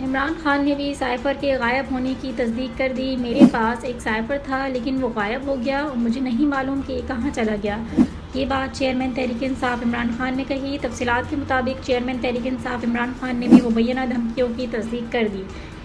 इमरान खान ने भी साइफ़र के गायब होने की तस्दीक कर दी। मेरे पास एक साइफ़र था लेकिन वो गायब हो गया और मुझे नहीं मालूम कि कहाँ चला गया। ये बात चेयरमैन तहरीक-ए-इंसाफ इमरान खान ने कही। तफसीलात के मुताबिक चेयरमैन तहरीक-ए-इंसाफ इमरान खान ने भी मुबैना धमकियों की तस्दीक कर दी।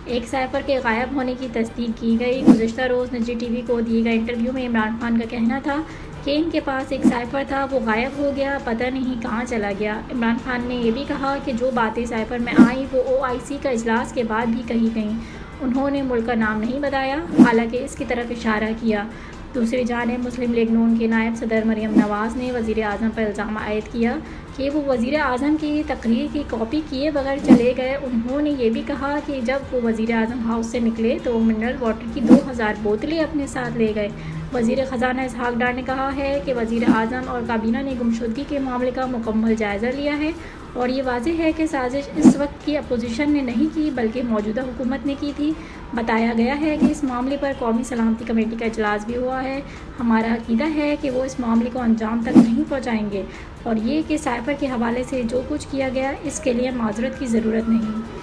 एक साइफ़र के गायब होने की तस्दीक की गई। गुज़श्ता रोज़ निजी टीवी को दिए गए इंटरव्यू में इमरान खान का कहना था कि इनके पास एक साइफ़र था, वो गायब हो गया, पता नहीं कहाँ चला गया। इमरान खान ने यह भी कहा कि जो बातें साइफ़र में आई वो OIC का इजलास के बाद भी कही गईं। उन्होंने मुल्क का नाम नहीं बताया, हालांकि इसकी तरफ इशारा किया। दूसरी जानिब मुस्लिम लीग नून के नायब सदर मरियम नवाज़ ने वज़ीर आज़म पर इल्ज़ाम आयद किया कि वो वज़ीर आज़म की तकरीर की कॉपी किए बगैर चले गए। उन्होंने ये भी कहा कि जब वो वज़ीर आज़म हाउस से निकले तो वो मिनरल वाटर की 2000 बोतलें अपने साथ ले गए। वज़ीर ख़जाना इसहाक़ डार ने कहा है कि वज़ीर आज़म और काबीना ने गुमशुदगी के मामले का मुकम्मल जायज़ा लिया है और ये वाज़ेह है कि साजिश इस वक्त की अपोजिशन ने नहीं की बल्कि मौजूदा हुकूमत ने की थी। बताया गया है कि इस मामले पर कौमी सलामती कमेटी का इजलास भी हुआ है। हमारा अक़ीदा है कि वो इस मामले को अंजाम तक नहीं पहुँचाएंगे और ये कि साइफ़र के हवाले से जो कुछ किया गया इसके लिए माज़रत की ज़रूरत नहीं।